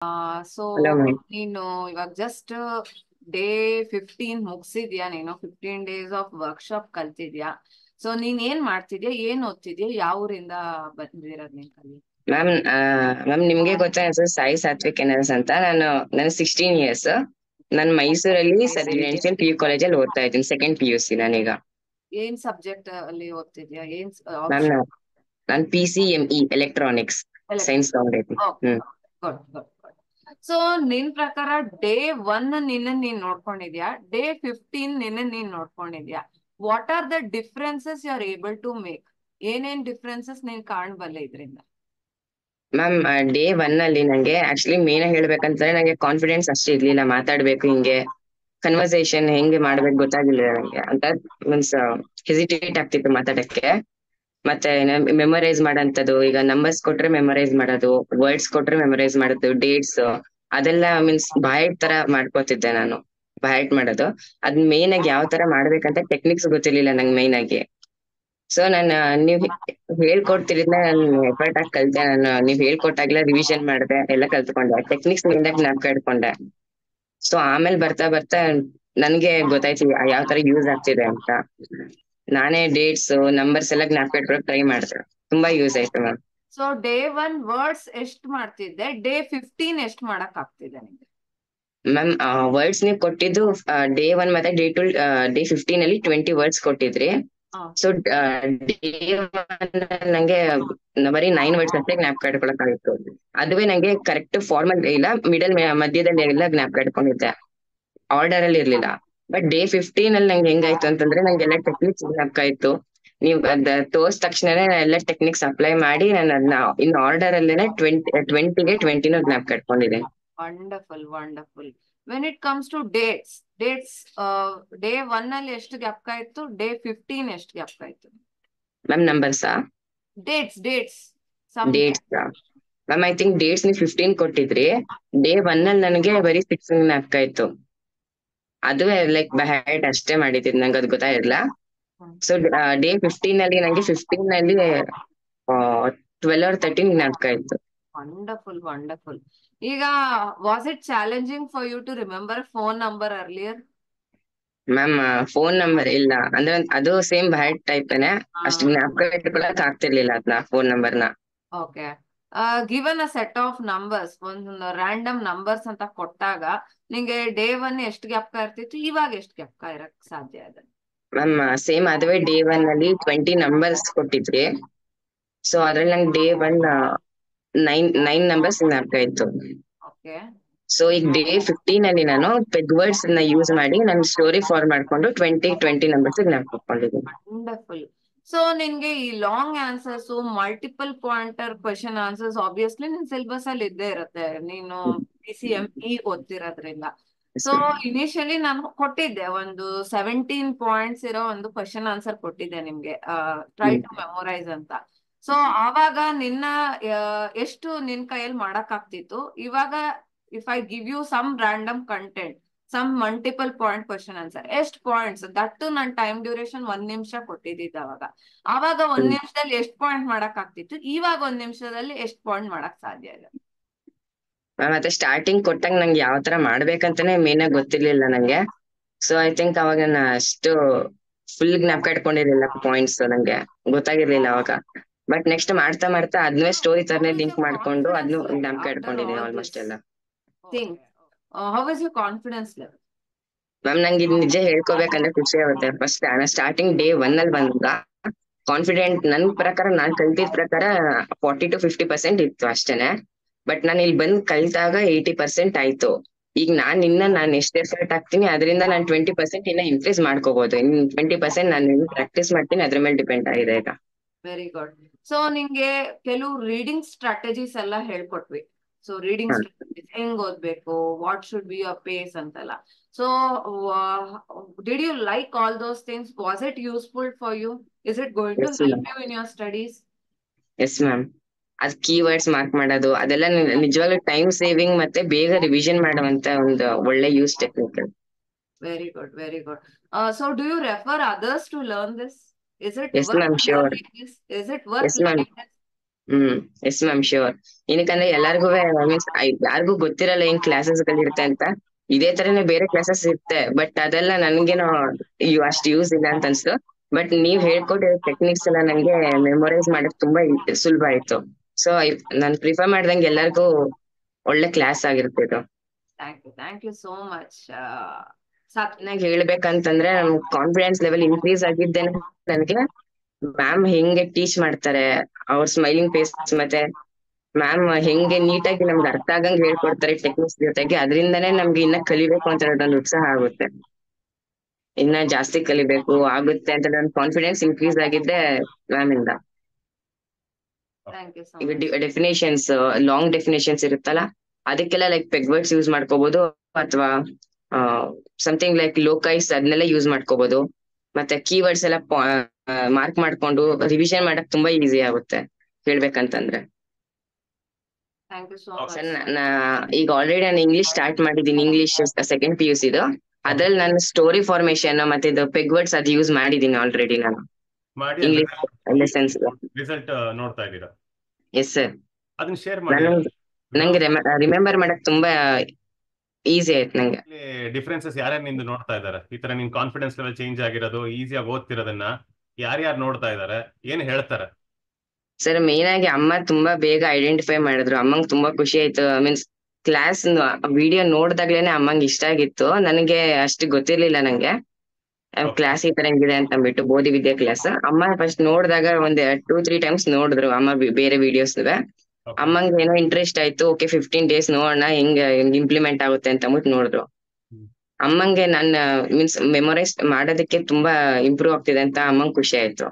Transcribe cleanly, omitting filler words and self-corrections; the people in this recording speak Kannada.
So hello ma'am. ನೀನು ಇವಾಗ ಜಸ್ಟ್ ಡೇ 15 ಮುಗಿಸಿದ್ಯಾ, ನೀನು 15 days ಆಫ್ ವರ್ಕ್ಶಾಪ್ ಕಲ್ತಿದ್ಯಾ. ಸೊ ನೀನ್ ಏನ್ ಮಾಡ್ತಿದ್ಯಾ, ಏನ್ ಓದ್ತಿದ್ಯಾ, ಯಾವ ಊರಿಂದ ಬಂದಿರೋದ್ ನೀನ್ ಕಲಿ? ಮ್ಯಾಮ್ ನಿಮ್ಗೆ ಗೊತ್ತಾ ಹೆಸರು ಸಾಯಿ ಸಾತ್ವಿಕ್ ಎನರ್ಸ್ ಅಂತ. ನಾನು 16 years. ನಾನು ಮೈಸೂರಲ್ಲಿ ರೆಸಿಡೆನ್ಷಿಯಲ್ PU ಕಾಲೇಜಲ್ಲಿ ಓದ್ತಾ ಇದ್ದೀನಿ, ಸೆಕೆಂಡ್ PUC ನಾನೀಗ. ಏನ್ ಸಬ್ಜೆಕ್ಟ್ ಅಲ್ಲಿ ಓದ್ತಿದ್ಯಾ, ಏನ್ ಮ್ಯಾಮ್ ಆಪ್ಷನ್? ನಾನು PCME ಎಲೆಕ್ಟ್ರಾನಿಕ್ಸ್ ಸೈನ್ಸ್ ತಗೊಂಡಿದ್ದೀನಿ. Good good good. ಸೊ ನಿನ್ ಪ್ರಕಾರ ಡೇ 1 ನೀನ್ ನೋಡ್ಕೊಂಡಿದ್ಯಾ, ಡೇ 15 ನೀನ್ ನೋಡ್ಕೊಂಡಿದ್ಯಾ? What are the differences you are able to make? ಏನೇನ್ ಡಿಫ್ರೆನ್ಸಸ್ ನೀನ್ ಕಾಣ್ಬಲ್ಲೆ ಇದ್ರಿಂದ? ಮ್ಯಾಮ್ ಡೇ 1 ಅಲ್ಲಿ ನಂಗೆ ಆಕ್ಚುಲಿ ಮೇನ್ ಆಗಿ ಹೇಳ್ಬೇಕಂತಂದ್ರೆ ನಂಗೆ ಕಾನ್ಫಿಡೆನ್ಸ್ ಅಷ್ಟೇ ಇರ್ಲಿಲ್ಲ. ಮಾತಾಡ್ಬೇಕು ಹಿಂಗೆ ಕನ್ವರ್ಸೇಷನ್ ಹೆಂಗೆ ಮಾಡ್ಬೇಕು ಗೊತ್ತಾಗಿಲ್ಲ ನಂಗೆ ಅಂತ. ಮೀನ್ಸ್ ಹೆಸಿಟೇಟ್ ಆಗ್ತಿತ್ತು ಮಾತಾಡಕ್ಕೆ. ಮತ್ತೆ ಮೆಮೊರೈಸ್ ಮಾಡೋಂಥದ್ದು, ಈಗ ನಂಬರ್ಸ್ ಕೊಟ್ರೆ ಮೆಮೊರೈಸ್ ಮಾಡೋದು, ವರ್ಡ್ಸ್ ಕೊಟ್ರೆ ಮೆಮೊರೈಸ್ ಮಾಡೋದು, ಡೇಟ್ಸ್ ಅದೆಲ್ಲ ಮೀನ್ಸ್ ಬಾಯ್ ತರ ಮಾಡ್ಕೋತಿದ್ದೆ ನಾನು. ಬಾಯ್ಟ್ ಮಾಡೋದು ಅದ್ ಮೇನ್ ಆಗಿ ಯಾವ ತರ ಮಾಡ್ಬೇಕಂತ ಟೆಕ್ನಿಕ್ಸ್ ಗೊತ್ತಿರ್ಲಿಲ್ಲ ನಂಗೆ ಮೇನ್ ಆಗಿ. ಸೊ ನೀವ್ ಹೇಳ್ಕೊಡ್ತಿರಿದ್ನ ನಾನು ಎಫರ್ಟ್ ಆಗಿ ಕಲ್ತೆ. ನೀವ್ ಹೇಳ್ಕೊಟ್ಟಾಗ್ಲೇ ರಿವಿಷನ್ ಮಾಡಿದೆ, ಎಲ್ಲ ಕಲ್ತ್ಕೊಂಡೆ, ಟೆಕ್ನಿಕ್ಸ್ ಮೇನ್ ಆಗಿ ಜ್ಞಾಪಕ ಇಟ್ಕೊಂಡೆ. ಸೊ ಆಮೇಲೆ ಬರ್ತಾ ಬರ್ತಾ ನನ್ಗೆ ಗೊತ್ತಾಯ್ತು ಯಾವ ತರ ಯೂಸ್ ಆಗ್ತಿದೆ ಅಂತ. ನಾನೇ ಡೇಟ್ಸ್ ನಂಬರ್ಸ್ ಎಲ್ಲ ಜ್ಞಾಪಕ ಇಟ್ಕೊಳಕ್ ಟ್ರೈ ಮಾಡಿದೆ. ತುಂಬಾ ಯೂಸ್ ಆಯ್ತು ಮ್ಯಾಮ್. ಸೊ ಡೇ 1 ವರ್ಡ್ಸ್ ಎಷ್ಟ್ ಮಾಡ್ತಿದ್ದೆ, ಡೇ 15 ಎಷ್ಟ್ ಮಾಡಕ್ ಆಗ್ತಿದೆ ನಿಂಗೆ? ಮ್ಯಾಮ್ ವರ್ಡ್ಸ್ ನೀವು ಕೊಟ್ಟಿದ್ದು ಡೇ 1 ಮತ್ತೆ ಡೇ 15 ಅಲ್ಲಿ 20 ವರ್ಡ್ಸ್ ಕೊಟ್ಟಿದ್ರಿ. ಸೊ ಡೇ 1 ನಂಗೆ ಬರೀ 9 ವರ್ಡ್ಸ್ ಅಷ್ಟೇ ಜ್ಞಾಪಕ ಇಟ್ಕೊಳಕ್ಕಾಗಿತ್ತು. ಅದುವೇ ನಂಗೆ ಕರೆಕ್ಟ್ ಫಾರ್ಮಲ್ ಇಲ್ಲ, ಮಧ್ಯದಲ್ಲಿ ಎಲ್ಲ ಜ್ಞಾಪಕ ಇಟ್ಕೊಂಡಿದ್ದೆ, ಆರ್ಡರ್ ಅಲ್ಲಿ ಇರ್ಲಿಲ್ಲ. ಬಟ್ ಡೇ 15 ಅಲ್ಲಿ ನಂಗೆ ಹೆಂಗಾಯ್ತು ಅಂತಂದ್ರೆ ನಂಗೆಲ್ಲ ಟೆಕ್ನಿಕ್ಸ್ ಜ್ಞಾಪಕ ಇತ್ತು. ನೀವು ಅದ ತೋರ್ಸ್ ತಕ್ಷಣನೇ ಎಲ್ಲ ಟೆಕ್ನಿಕ್ಸ್ ಅಪ್ಲೈ ಮಾಡಿ ನಾನು ಅದನ್ನ ಇನ್ ಆರ್ಡರ್ ಅಲ್ಲೇನೆ 20ಗೆ 20 ಜ್ಞಾಪಕ ಇಟ್ಕೊಂಡಿದ್ದೆ. Wonderful wonderful. When it comes to dates day 1 ಅಲ್ಲಿ ಎಷ್ಟು ಜ್ಞಾಪಕ ಇತ್ತು, ಡೇ 15 ಎಷ್ಟು ಜ್ಞಾಪಕ ಇತ್ತು? ಮ್ಯಾಮ್ ನಂಬರ್ಸಾ? Dates dates ma'am I think dates ನೀವು 15 ಕೊಟ್ಟಿದ್ರಿ. ಡೇ 1 ಅಲ್ಲಿ ನನಗೆ ಬರೀ 6 ಜ್ಞಾಪಕ ಇತ್ತು. ಅದುವೇ ಲೈಕ್ ಬೈ ಹ್ಯಾಟ್ ಅಷ್ಟೇ ಮಾಡಿದ್ದು, ನಂಗೆ ಅದು ಗೊತ್ತಾಗಿರ್ಲಿಲ್ಲ. ಸೊ ಡೇ 15 ಅಲ್ಲಿ ನಂಗೆ 15 ಅಲ್ಲಿ 12 or 13 ಜ್ಞಾಪಕ ಇತ್ತು. Wonderful wonderful. ಈಗ was it challenging for you to remember phone number earlier? Ma'am phone number ಇಲ್ಲ, ಅಂದ್ರೆ ಅದು ಸೇಮ್ ಹ್ಯಾಟ್ ಟೈಪ್ನೆ, ಅಷ್ಟು ಜ್ಞಾಪಕ ಇಟ್ಕೊಳಕ್ ಆಗ್ತಿರ್ಲಿಲ್ಲ ಅದನ್ನ ಫೋನ್ ನಂಬರ್ನ. Okay. Given a set of numbers, ಒಂದು ರ್ಯಾಂಡಮ್ ನಂಬರ್ಸ್ ಅಂತ ಕೊಟ್ಟಾಗ ನಿಂಗೆ ಡೇ 1 ಎಷ್ಟು ಜ್ಞಾಪಕ ಇರ್ತಿತ್ತು, ಇವಾಗ ಎಷ್ಟು ಜ್ಞಾಪಕ ಇರಕ್ ಸಾಧ್ಯ ಇದೆ? ಮ್ಯಾಮ್ ಸೇಮ್ ಅದುವೇ ಡೇ 1 ಅಲ್ಲಿ 20 ನಂಬರ್ಸ್ ಕೊಟ್ಟಿದ್ರಿ. ಸೊ ಅದ್ರಲ್ಲಿ ನಂಗೆ ಡೇ 1 9 ನಂಬರ್ಸ್ ಜ್ಞಾಪಕ ಇತ್ತು. ಓಕೆ. ಸೊ ಈಗ ಡೇ 15 ಅಲ್ಲಿ ನಾನು ಪೆಗ್ ವರ್ಡ್ಸ್ ನ ಯೂಸ್ ಮಾಡಿ ನಾನು ಸ್ಟೋರಿ ಫಾರ್ಮ್ ಮಾಡ್ಕೊಂಡು 20 ನಂಬರ್ಸ್ ಜ್ಞಾಪಕ ಇಟ್ಕೊಂಡಿದ್ದೀನಿ. ವಂಡರ್ಫುಲ್. ಸೊ ನಿನ್ಗೆ ಈ long answers, multiple pointer question answers obviously ನಿನ್ ಸಿಲೆಬಸ್ ಅಲ್ಲಿ ಇದ್ದೇ ಇರುತ್ತೆ, ನೀನು PCME ಓದ್ತಿರೋದ್ರಿಂದ. ಸೊ ಇನಿಷಿಯಲಿ ನಾನು ಕೊಟ್ಟಿದ್ದೆ ಒಂದು 17 ಪಾಯಿಂಟ್ಸ್ ಇರೋ ಒಂದು ಕ್ವೆಶನ್ ಆನ್ಸರ್ ಕೊಟ್ಟಿದ್ದೆ ನಿಮ್ಗೆ, ಟ್ರೈ ಟು ಮೆಮೊರೈಸ್ ಅಂತ. ಸೊ ಆವಾಗ ಎಷ್ಟು ನಿನ್ ಕೈಯಲ್ಲಿ ಮಾಡಕ್ ಆಗ್ತಿತ್ತು. ಇವಾಗ if I give you some random content, some multiple point question answer, ಎಷ್ಟು ಪಾಯಿಂಟ್ಸ್, ದಟ್ಟು ನನ್ ಟೈಮ್ ಡ್ಯೂರೇಷನ್ 1 ನಿಮಿಷ ಕೊಟ್ಟಿದ್ದಿದ್ದು ಅವಾಗ 1 ನಿಮಿಷದಲ್ಲಿ ಎಷ್ಟು ಪಾಯಿಂಟ್ ಮಾಡಕ್ ಆಗ್ತಿತ್ತು, ಇವಾಗ 1 ನಿಮಿಷದಲ್ಲಿ ಎಷ್ಟು ಪಾಯಿಂಟ್ ಮಾಡಕ್ ಸಾಧ್ಯ ಇದೆ? ಮತ್ತೆ ಸ್ಟಾರ್ಟಿಂಗ್ ಕೊಟ್ಟಾಗ ನಂಗೆ ಯಾವ ತರ ಮಾಡ್ಬೇಕಂತಾನೆ ಮೇನ್ ಆಗಿ ಗೊತ್ತಿರ್ಲಿಲ್ಲ ನಂಗೆ. ಸೊ ಐ ಥಿಂಕ್ ಅವಾಗ ನಾನು ಅಷ್ಟು ಫುಲ್ ಜ್ಞಾಪಕ ಇಟ್ಕೊಂಡಿರ್ಲಿಲ್ಲ ಪಾಯಿಂಟ್ಸ್, ನಂಗೆ ಗೊತ್ತಾಗಿರ್ಲಿಲ್ಲ ಅವಾಗ. ಬಟ್ ನೆಕ್ಸ್ಟ್ ಮಾಡ್ತಾ ಮಾಡ್ತಾ ಅದನ್ನೇ ಸ್ಟೋರಿ ತರನೇ ಲಿಂಕ್ ಮಾಡ್ಕೊಂಡು ಅದನ್ನು ಜ್ಞಾಪಕ ಇಟ್ಕೊಂಡಿದ್ದೀನಿ ಆಲ್ಮೋಸ್ಟ್ ಎಲ್ಲ. How is your confidence level? Ma'am ನಂಗೆ ಇದು ನಿಜ ಹೇಳ್ಕೋಬೇಕಂದ್ರೆ ಖುಷಿ ಆಗುತ್ತೆ. ಫಸ್ಟ್ ಸ್ಟಾರ್ಟಿಂಗ್ ಡೇ 1 ಅಲ್ಲಿ ಬಂದಾಗ ಕಾನ್ಫಿಡೆಂಟ್ ನನ್ ಪ್ರಕಾರ, ನಾನ್ ಕಲ್ತಿದ್ ಪ್ರಕಾರ 40 to 50% ಇತ್ತು ಅಷ್ಟೇನೆ. ಬಟ್ ನಾನು ಇಲ್ಲಿ ಬಂದ್ ಕಲ್ತಾಗ 80% ಆಯ್ತು. ಈಗ ನಾನು ಎಷ್ಟು ಎಫರ್ಟ್ ಹಾಕ್ತೀನಿ ಅದರಿಂದ ನಾನು 20% ಇನ್ನ ಇನ್ಕ್ರೀಸ್ ಮಾಡ್ಕೋಬಹುದು. ಇನ್ 20% ನಾನು ಪ್ರಾಕ್ಟೀಸ್ ಮಾಡ್ತೀನಿ, ಅದ್ರ ಮೇಲೆ ಡಿಪೆಂಡ್ ಆಗಿದೆ ಈಗ. Very good. ಸೊ ನಿಂಗೆ ಕೆಲವು ರೀಡಿಂಗ್ ಸ್ಟ್ರಾಟಜೀಸ್ ಎಲ್ಲ ಹೇಳ್ಕೊಟ್ವಿ. ಸೊ ರೀಡಿಂಗ್ ಸ್ಟ್ರಾಟಜೀಸ್ ಹೆಂಗ್ ಓದ್ಬೇಕು, what should be your pace ಅಂತೆಲ್ಲ. So did you like all those things? Was it useful for you? Is it going to help you in your studies? Yes ma'am. ಅದ್ ಕೀವರ್ಡ್ಸ್ ಮಾರ್ಕ್ ಮಾಡೋದು ಅದೆಲ್ಲ ನಿಜವಾಗ್ಲೂ ಟೈಮ್ ಸೇವಿಂಗ್ ಮತ್ತೆ ಬೇಗ ರಿವಿಷನ್ ಮಾಡುವಂತ ಒಂದು ಒಳ್ಳೆ use technique. Very good very good. So do you refer others to learn this? Is it yes worth ma'am, sure. learning this? Is it worth yes ma'am, learning this? Yes ma'am sure. ಏನಕ್ಕಂದ್ರೆ ಎಲ್ಲಾರ್ಗು ಮೀನ್ಸ್ ಯಾರಿಗೂ ಗೊತ್ತಿರಲ್ಲ ಏನ್ ಕ್ಲಾಸಸ್ ಗಳಿರುತ್ತೆ ಅಂತ. ಇದೇ ತರನೇ ಬೇರೆ ಕ್ಲಾಸಸ್ ಇರುತ್ತೆ, ಬಟ್ ಅದೆಲ್ಲ ನನ್ಗೇನೋ ಅಷ್ಟು ಯೂಸ್ ಇಲ್ಲ ಅಂತ ಅನ್ಸ್ತು. ಬಟ್ ನೀವ್ ಹೇಳ್ಕೊಟ್ಟಿರೋ ಟೆಕ್ನಿಕ್ಸ್ ಎಲ್ಲ ನಂಗೆ ಮೆಮೊರೈಸ್ ಮಾಡಕ್ ತುಂಬಾ ಸುಲಭ ಆಯ್ತು. ಸೊ ನಾನ್ ಪ್ರಿಫರ್ ಮಾಡ್ದಂಗೆ ಎಲ್ಲರಿಗೂ ಒಳ್ಳೆ ಕ್ಲಾಸ್ ಆಗಿರುತ್ತೆ ಇದು. Thank you so much. ಚೆನ್ನಾಗಿ ಹೇಳ್ಬೇಕಂತಂದ್ರೆ ನಮ್ ಕಾನ್ಫಿಡೆನ್ಸ್ ಲೆವೆಲ್ ಇನ್ಕ್ರೀಸ್ ಆಗಿದ್ದೇನೆ ನನಗೆ ಮ್ಯಾಮ್ ಹೆಂಗೆ ಟೀಚ್ ಮಾಡ್ತಾರೆ, ಅವ್ರ ಸ್ಮೈಲಿಂಗ್ ಫೇಸ್ ಮತ್ತೆ ಮ್ಯಾಮ್ ಹೆಂಗೆ ನೀಟಾಗಿ ನಮ್ಗೆ ಅರ್ಥ ಆಗಂಗ್ ಹೇಳ್ಕೊಡ್ತಾರೆ ಟೆಕ್ನಿಕ್ಸ್ ಜೊತೆಗೆ, ಅದರಿಂದನೇ ನಮ್ಗೆ ಇನ್ನ ಕಲಿಬೇಕು ಅಂತ ಹೇಳೋದೊಂದು ಉತ್ಸಾಹ ಆಗುತ್ತೆ. ಇನ್ನ ಜಾಸ್ತಿ ಕಲಿಬೇಕು ಆಗುತ್ತೆ ಅಂತ ನನ್ನ ಕಾನ್ಫಿಡೆನ್ಸ್ ಇನ್ಕ್ರೀಸ್ ಆಗಿದ್ದೆ ಮ್ಯಾಮ್ ಇಂದ. ಥ್ಯಾಂಕ್ ಯು ಸೋ ಈಗ ಮಚ್. ಡೆಫಿನೇಷನ್ಸ್, ಲಾಂಗ್ ಡೆಫಿನೇಷನ್ಸ್ ಇರುತ್ತಲ್ಲ, ಅದಕ್ಕೆಲ್ಲ ಲೈಕ್ ಪೆಗ್ವರ್ಡ್ಸ್ ಯೂಸ್ ಮಾಡ್ಕೋಬಹುದು, ಅಥವಾ ಸಮಥಿಂಗ್ ಲೈಕ್ ಲೋಕೈಸ್ ಅದನ್ನೆಲ್ಲ ಯೂಸ್ ಮಾಡ್ಕೋಬಹುದು. ಮತ್ತೆ ಕೀವರ್ಡ್ಸ್ ಎಲ್ಲ ಮಾರ್ಕ್ ಮಾಡ್ಕೊಂಡು ರಿವಿಷನ್ ಮಾಡಕ್ ತುಂಬಾ ಈಸಿ ಆಗುತ್ತೆ ಹೇಳ್ಬೇಕಂತಂದ್ರೆ. Thank you so sir much. ಈಗ ಆಲ್ರೆಡಿ ನಾನು ಇಂಗ್ಲಿಷ್ ಸ್ಟಾರ್ಟ್ ಮಾಡಿದ್ದೀನಿ, ಇಂಗ್ಲಿಷ್ ಸೆಕೆಂಡ್ PUC ಇದು. ಅದ್ರಲ್ಲಿ ನಾನು ಸ್ಟೋರಿ ಫಾರ್ಮೇಶನ್ ಮತ್ತೆ ಇದು ಪೆಗ್ವರ್ಡ್ಸ್ ಅದು ಯೂಸ್ ಮಾಡಿದ್ದೀನಿ ಆಲ್ರೆಡಿ ನಾನು ಮಾಡಿ ಇಂಗ್ಲಿಷ್ ಲೆಸನ್ಸ್. ರಿಸಲ್ಟ್ ನೋಡ್ತಾ ಇದ್ದೀರಾ? Yes sir. ಅದನ್ನ ಶೇರ್ ಮಾಡಿ. ನಂಗೆ ರಿಮೆಂಬರ್ ಮಾಡಕ್ ತುಂಬಾ ಈಸಿ ಆಯ್ತು ನಂಗೆ. ಡಿಫ್ರೆನ್ಸಸ್ ಯಾರ್ಯಾರು ನಿಂದು ನೋಡ್ತಾ ಇದಾರೆ? ಈ ತರ ನಿನ್ ಕಾನ್ಫಿಡೆನ್ಸ್ ಲೆವೆಲ್ ಚೇಂಜ್ ಆಗಿರೋದು, ಈಸಿಯಾಗಿ ಓದ್ತಿರೋದನ್ನ ಯಾರ್ಯಾರು ನೋಡ್ತಾ ಇದಾರೆ, ಏನ್ ಹೇಳ್ತಾರೆ? ಸರ್ ಮೇನ್ ಆಗಿ ಅಮ್ಮ ತುಂಬಾ ಬೇಗ ಐಡೆಂಟಿಫೈ ಮಾಡಿದ್ರು. ಅಮ್ಮಂಗ್ ತುಂಬಾ ಖುಷಿ ಆಯ್ತು. ಮೀನ್ಸ್ ಕ್ಲಾಸ್ ವಿಡಿಯೋ ನೋಡ್ದಾಗ್ಲೇನೆ ಅಮ್ಮಂಗ್ ಇಷ್ಟ ಆಗಿತ್ತು. ನನಗೆ ಅಷ್ಟು ಗೊತ್ತಿರ್ಲಿಲ್ಲ ನಂಗೆ ಕ್ಲಾಸ್ ಈ ತರ ಹೆಂಗಿದೆ ಅಂತ ಅಂದ್ಬಿಟ್ಟು, ಬೋಧಿ ವಿದ್ಯಾ ಕ್ಲಾಸ್. ಅಮ್ಮ ಫಸ್ಟ್ ನೋಡಿದಾಗ ಒಂದ್ 2-3 ಟೈಮ್ಸ್ ನೋಡಿದ್ರು ಅಮ್ಮ ಬೇರೆ ವಿಡಿಯೋಸ್. ಅಮ್ಮಂಗ್ ಏನೋ ಇಂಟ್ರೆಸ್ಟ್ ಆಯ್ತು. ಓಕೆ 15 days ನೋಡೋಣ ಹೆಂಗ್ ಇಂಪ್ಲಿಮೆಂಟ್ ಆಗುತ್ತೆ ಅಂತ ಅಂದ್ಬಿಟ್ಟು ನೋಡಿದ್ರು. ಅಮ್ಮಂಗೆ ನನ್ನ ಮೀನ್ಸ್ ಮೆಮೊರೈಸ್ ಮಾಡೋದಕ್ಕೆ ತುಂಬಾ ಇಂಪ್ರೂವ್ ಆಗ್ತಿದೆ ಅಂತ ಅಮ್ಮಂಗ್ ಖುಷಿ ಆಯ್ತು.